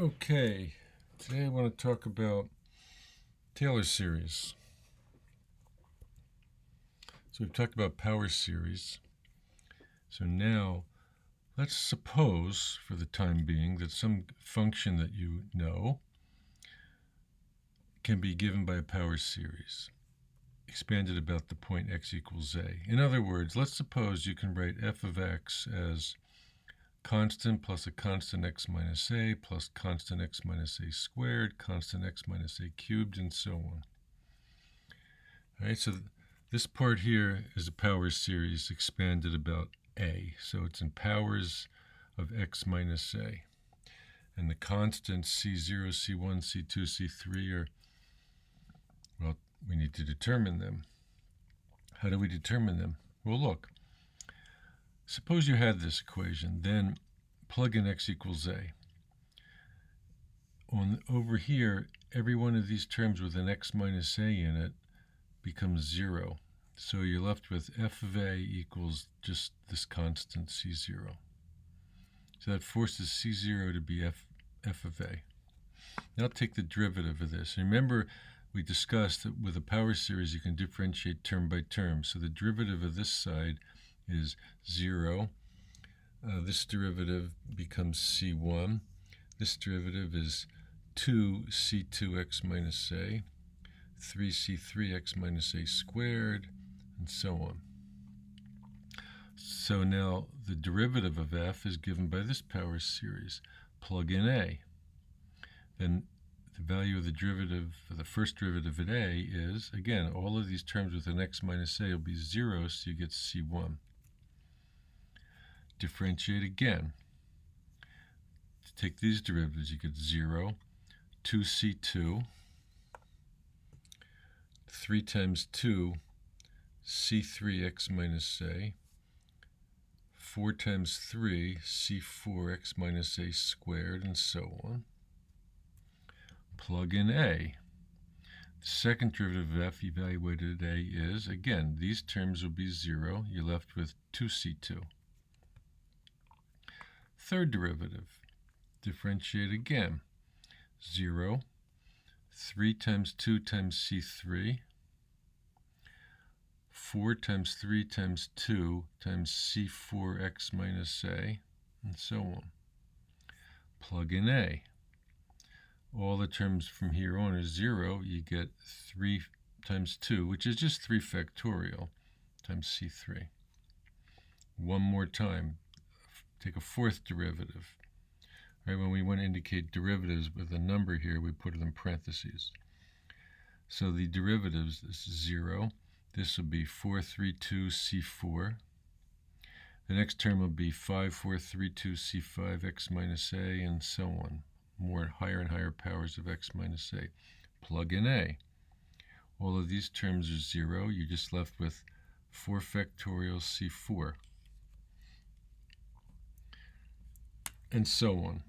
Okay, today I want to talk about Taylor series. So we've talked about power series. So now let's suppose, for the time being, that some function that you know can be given by a power series, expanded about the point x equals a. In other words, let's suppose you can write f of x as constant plus a constant x minus a plus constant x minus a squared, constant x minus a cubed, and so on. All right, so this part here is a power series expanded about a. So it's in powers of x minus a. And the constants C0, C1, C2, C3 are, well, we need to determine them. How do we determine them? Well, look. Suppose you had this equation, then plug in x equals a. Over here, every one of these terms with an x minus a in it becomes 0. So you're left with f of a equals just this constant C0. So that forces C0 to be f of a. Now take the derivative of this. Remember, we discussed that with a power series you can differentiate term by term. So the derivative of this side is 0. This derivative becomes C1. This derivative is 2C2x minus a, 3C3x minus a squared, and so on. So now the derivative of f is given by this power series. Plug in a. Then the value of the derivative, the first derivative at a is, again, all of these terms with an x minus a will be 0, so you get c1. Differentiate again. To take these derivatives, you get 0, 2c2, 3 times 2, c3x minus a, 4 times 3, c4x minus a squared, and so on. Plug in a. The second derivative of f evaluated at a is, again, these terms will be 0. You're left with 2c2. Third derivative. Differentiate again. 0, 3 times 2 times c3, 4 times 3 times 2 times c4x minus a, and so on. Plug in a. All the terms from here on are 0. You get 3 times 2, which is just 3 factorial, times c3. One more time. Take a fourth derivative. Right, when we want to indicate derivatives with a number here, we put it in parentheses. So the derivatives, this is 0. This will be 432c4. The next term will be 5432c5x minus a, and so on. More higher and higher powers of x minus a. Plug in a. All of these terms are 0. You're just left with 4 factorial c4. And so on.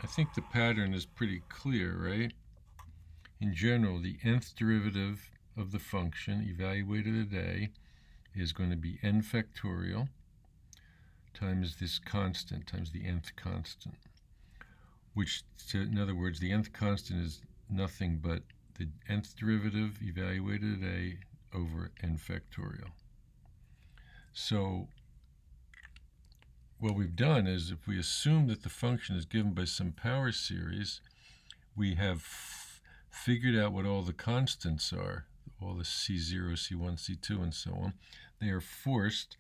I think the pattern is pretty clear, right? In general, the nth derivative of the function evaluated at a is going to be n factorial times this constant, times the nth constant, which, in other words, the nth constant is nothing but the nth derivative evaluated at a over n factorial. So what we've done is, if we assume that the function is given by some power series, we have figured out what all the constants are, all the C0, C1, C2, and so on. They are forced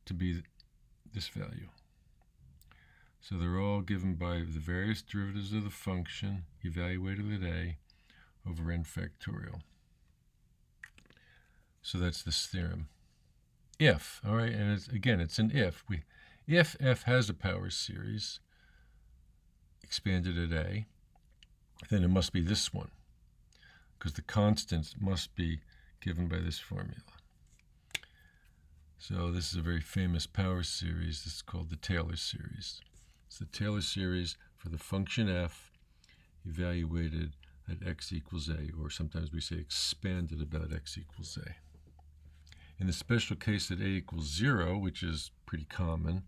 to be this value. So they're all given by the various derivatives of the function evaluated at a over n factorial. So that's this theorem. If, all right, and it's an if. If f has a power series expanded at a, then it must be this one, because the constants must be given by this formula. So this is a very famous power series. This is called the Taylor series. It's the Taylor series for the function f evaluated at x equals a, or sometimes we say expanded about x equals a. In the special case that a equals 0, which is pretty common,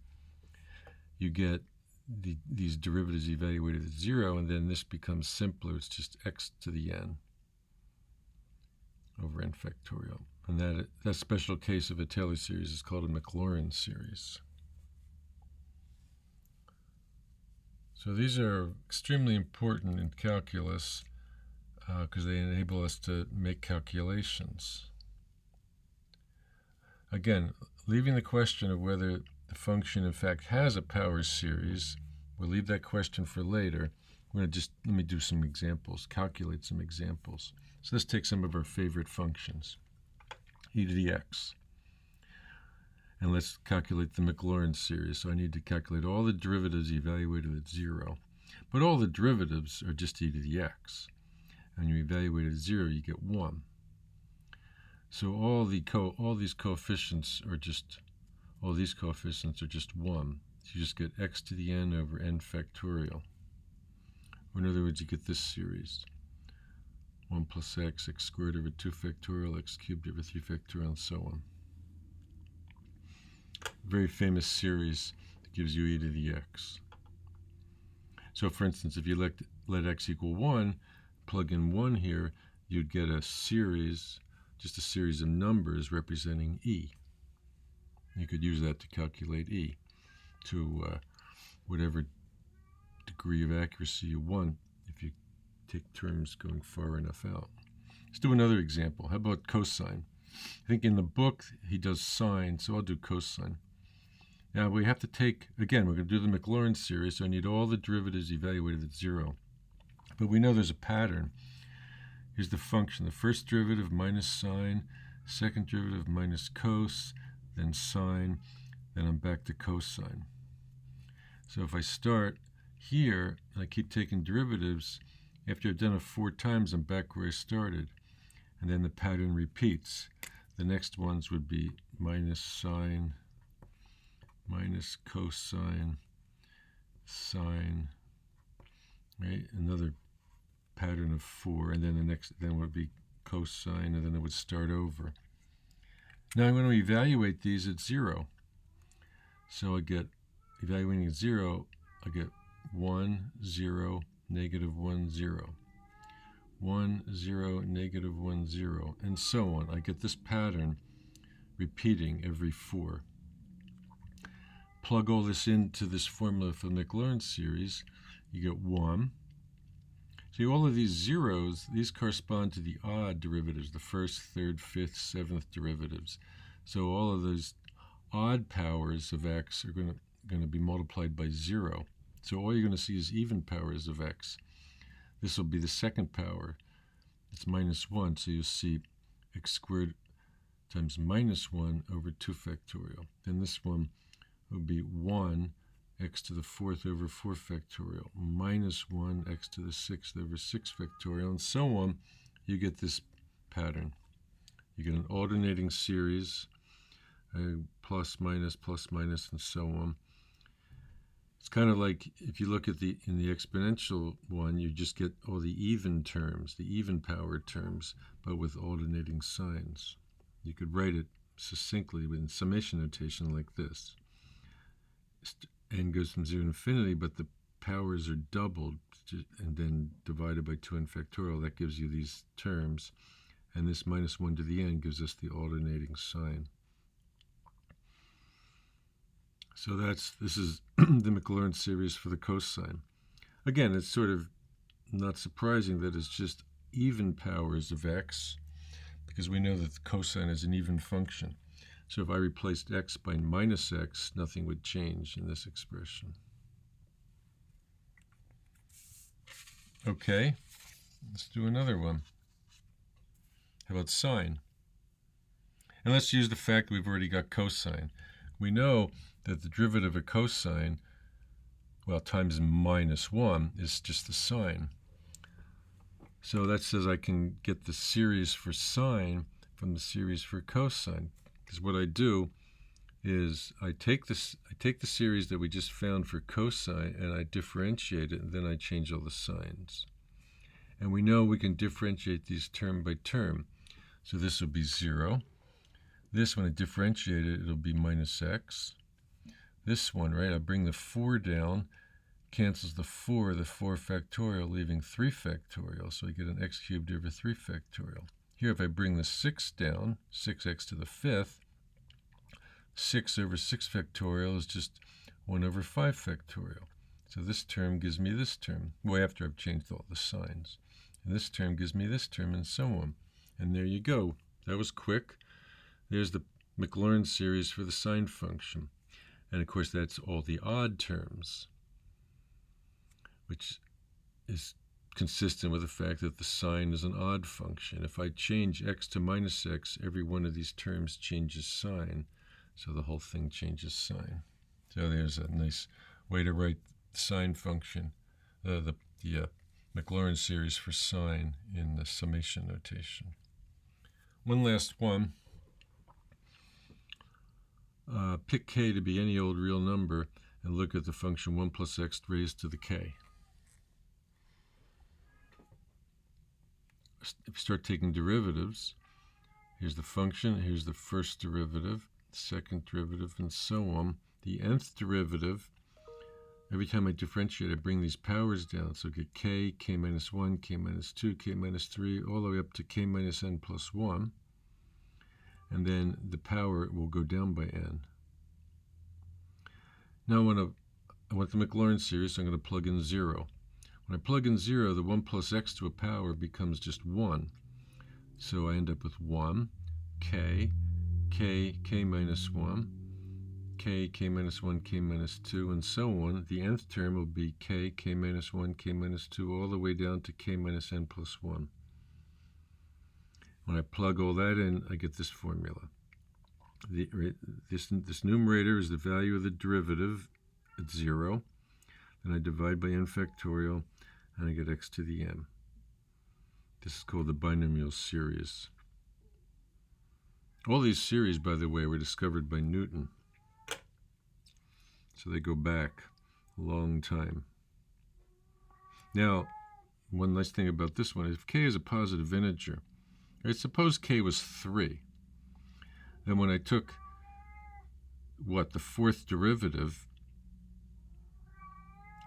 you get these derivatives evaluated at 0, and then this becomes simpler. It's just x to the n over n factorial. And that special case of a Taylor series is called a Maclaurin series. So these are extremely important in calculus because they enable us to make calculations. Again, leaving the question of whether the function in fact has a power series, we'll leave that question for later. We're going to just, let me do some examples, calculate some examples. So let's take some of our favorite functions, e to the x. And let's calculate the Maclaurin series. So I need to calculate all the derivatives evaluated at 0. But all the derivatives are just e to the x. And you evaluate at 0, you get 1. So all these coefficients are just 1. So you just get x to the n over n factorial. Or in other words, you get this series. 1 plus x squared over 2 factorial, x cubed over 3 factorial, and so on. Very famous series that gives you e to the x. So for instance, if you let x equal 1, plug in 1 here, you'd get a series, just a series of numbers representing e. You could use that to calculate e to whatever degree of accuracy you want if you take terms going far enough out. Let's do another example. How about cosine? I think in the book he does sine, so I'll do cosine. Now we have to take, again, we're going to do the Maclaurin series, so I need all the derivatives evaluated at 0. But we know there's a pattern. Here's the function. The first derivative minus sine, second derivative minus cos, then sine, then I'm back to cosine. So if I start here, and I keep taking derivatives, after I've done it 4 times, I'm back where I started. And then the pattern repeats. The next ones would be minus sine, minus cosine, sine, right? Another pattern of 4, and then the next would be cosine, and then it would start over. Now I'm going to evaluate these at 0. So I get, evaluating at 0, I get 1, 0, negative 1, 0. 1, 0, negative 1, 0, and so on. I get this pattern repeating every 4. Plug all this into this formula for the Maclaurin series, you get 1. See, all of these zeros, these correspond to the odd derivatives, the first, third, fifth, seventh derivatives. So all of those odd powers of x are going to be multiplied by 0. So all you're going to see is even powers of x. This will be the second power. It's minus 1, so you'll see x squared times minus 1 over 2 factorial. Then this one will be 1 x to the 4th over 4 factorial, minus 1 x to the 6th over 6 factorial, and so on. You get this pattern. You get an alternating series, plus, minus, and so on. It's kind of like if you look at in the exponential one, you just get all the even terms, the even power terms, but with alternating signs. You could write it succinctly in summation notation like this. N goes from 0 to infinity, but the powers are doubled and then divided by 2n factorial. That gives you these terms. And this minus 1 to the n gives us the alternating sign. So this is the Maclaurin series for the cosine. Again, it's sort of not surprising that it's just even powers of x, because we know that the cosine is an even function. So if I replaced x by minus x, nothing would change in this expression. Okay, let's do another one. How about sine? And let's use the fact that we've already got cosine. We know that the derivative of cosine, well, times minus 1 is just the sine. So that says I can get the series for sine from the series for cosine. Because what I do is I take the series that we just found for cosine and I differentiate it, and then I change all the signs. And we know we can differentiate these term by term. So this will be 0. This, when I differentiate it, it'll be minus x. This one, right, I'll bring the 4 down, cancels the 4 factorial, leaving 3 factorial. So I get an x cubed over 3 factorial. Here, if I bring the 6 down, 6x to the 5th, 6 over 6 factorial is just 1 over 5 factorial. So this term gives me this term, well, after I've changed all the signs. And this term gives me this term, and so on. And there you go. That was quick. There's the Maclaurin series for the sine function. And of course, that's all the odd terms, which is consistent with the fact that the sine is an odd function. If I change x to minus x, every one of these terms changes sign. So the whole thing changes sign. So there's a nice way to write the sine function, the Maclaurin series for sine in the summation notation. One last one. Pick k to be any old real number and look at the function 1 plus x raised to the k. If you start taking derivatives, here's the function, here's the first derivative, second derivative, and so on. The nth derivative, every time I differentiate, I bring these powers down. So I get k, k minus 1, k minus 2, k minus 3, all the way up to k minus n plus 1. And then the power will go down by n. Now I want the Maclaurin series, so I'm going to plug in 0. When I plug in 0, the 1 plus x to a power becomes just 1. So I end up with 1, k, k minus 1, k minus 1, k minus 2, and so on. The nth term will be k minus 1, k minus 2, all the way down to k minus n plus 1. When I plug all that in, I get this formula. This numerator is the value of the derivative at 0. Then I divide by n factorial, and I get x to the n. This is called the binomial series. All these series, by the way, were discovered by Newton. So they go back a long time. Now, one nice thing about this one is if k is a positive integer, right, suppose k was 3. Then when I took, the fourth derivative,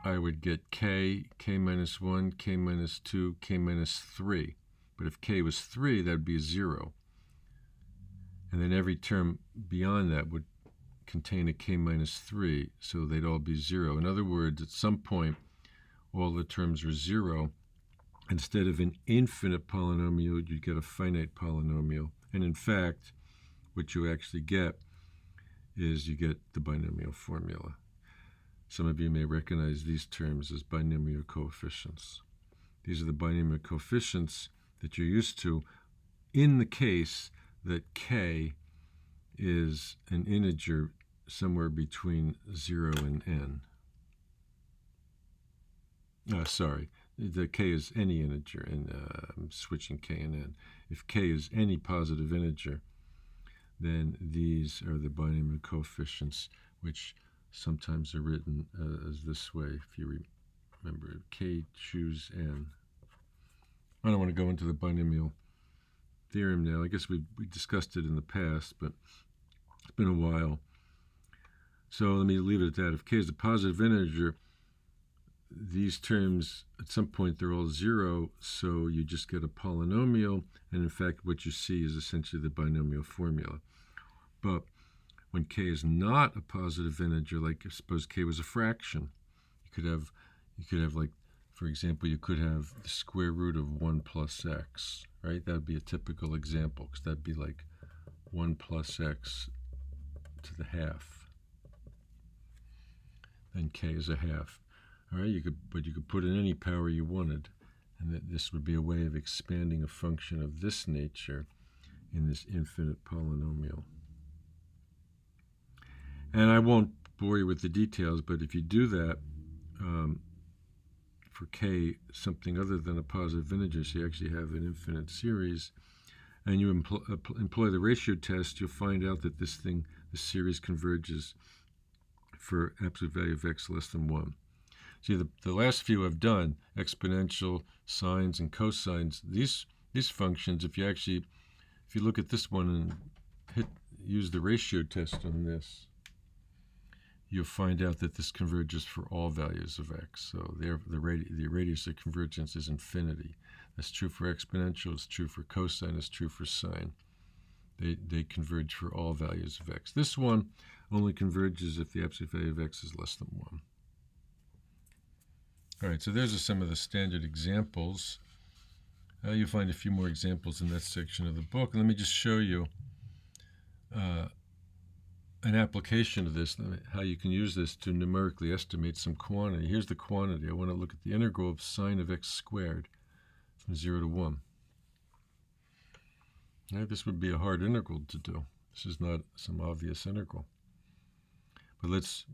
I would get k minus 1, k minus 2, k minus 3. But if k was 3, that would be 0. And then every term beyond that would contain a k minus 3, so they'd all be 0. In other words, at some point, all the terms are 0. Instead of an infinite polynomial, you'd get a finite polynomial. And in fact, what you actually get is you get the binomial formula. Some of you may recognize these terms as binomial coefficients. These are the binomial coefficients that you're used to in the case that k is an integer somewhere between 0 and n. The k is any integer, and I'm switching k and n. If k is any positive integer, then these are the binomial coefficients, which sometimes are written as this way, if you remember. K choose n. I don't want to go into the binomial theorem now. I guess we discussed it in the past, but it's been a while. So let me leave it at that. If k is a positive integer, these terms, at some point, they're all 0, so you just get a polynomial, and in fact, what you see is essentially the binomial formula. But when k is not a positive integer, like suppose k was a fraction, you could have like, for example, you could have the square root of 1 plus x, right? That would be a typical example, because that'd be like 1 plus x to the half. Then k is a half. All right, you could put in any power you wanted, and this would be a way of expanding a function of this nature in this infinite polynomial. And I won't bore you with the details, but if you do that for k, something other than a positive integer, so you actually have an infinite series, and you employ the ratio test, you'll find out that this series converges for absolute value of x less than 1. See, the last few I've done, exponential, sines, and cosines, these functions, if you look at this one and use the ratio test on this, you'll find out that this converges for all values of x. So the radius of convergence is infinity. That's true for exponential, it's true for cosine, it's true for sine. They converge for all values of x. This one only converges if the absolute value of x is less than 1. All right, so there's some of the standard examples. You'll find a few more examples in that section of the book. Let me just show you an application of this, how you can use this to numerically estimate some quantity. Here's the quantity. I want to look at the integral of sine of x squared from 0 to 1. Now, this would be a hard integral to do. This is not some obvious integral. But let's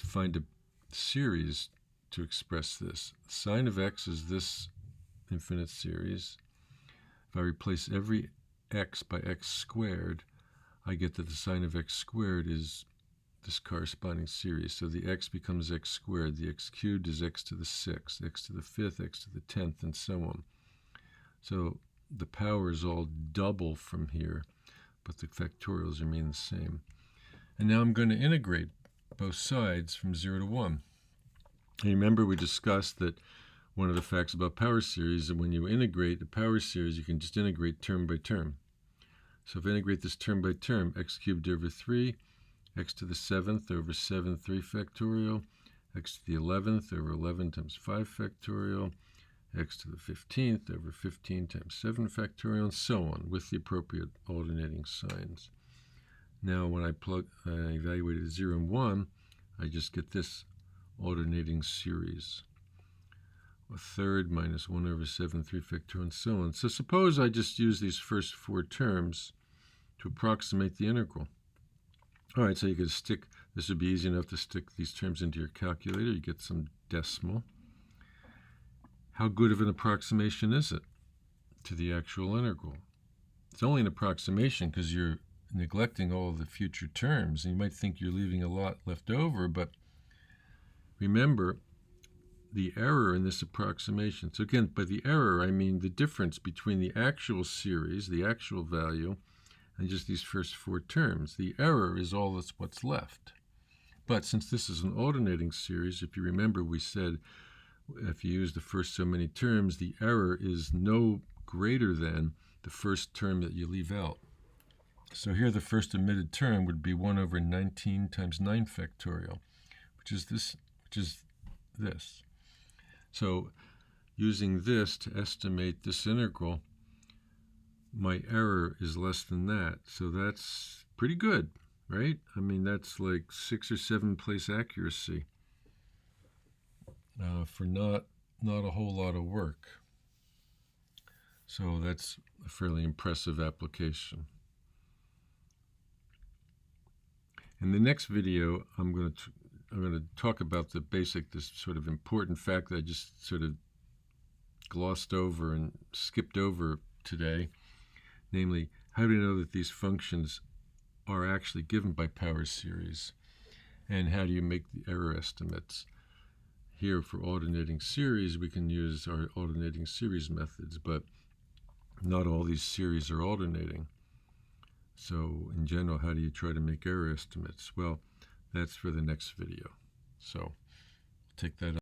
find a series to express this. Sine of x is this infinite series. If I replace every x by x squared, I get that the sine of x squared is this corresponding series. So the x becomes x squared. The x cubed is x to the 6th, x to the 5th, x to the 10th, and so on. So the powers all double from here, but the factorials remain the same. And now I'm going to integrate both sides from 0 to 1. And remember, we discussed that one of the facts about power series is that when you integrate the power series, you can just integrate term by term. So if I integrate this term by term, x cubed over 3, x to the 7th over 7, 3 factorial, x to the 11th over 11 times 5 factorial, x to the 15th over 15 times 7 factorial, and so on, with the appropriate alternating signs. Now, when I evaluate it at 0 and 1, I just get this alternating series. A third minus 1 over 7, 3 factorial, and so on. So suppose I just use these first 4 terms to approximate the integral. All right, so you could stick, this would be easy enough to stick these terms into your calculator. You get some decimal. How good of an approximation is it to the actual integral? It's only an approximation because you're neglecting all of the future terms, and you might think you're leaving a lot left over, but remember the error in this approximation. So again, by the error, I mean the difference between the actual series, the actual value, and just these first 4 terms. The error is all that's what's left. But since this is an alternating series, if you remember, we said if you use the first so many terms, the error is no greater than the first term that you leave out. So here the first omitted term would be 1 over 19 times 9 factorial, which is this. So using this to estimate this integral, my error is less than that. So that's pretty good, right? I mean, that's like 6 or 7 place accuracy for not a whole lot of work. So that's a fairly impressive application. In the next video, I'm going to talk about this sort of important fact that I just sort of glossed over and skipped over today, namely, how do you know that these functions are actually given by power series, and how do you make the error estimates? Here for alternating series, we can use our alternating series methods, but not all these series are alternating. So in general, how do you try to make error estimates? Well, that's for the next video. So take that up.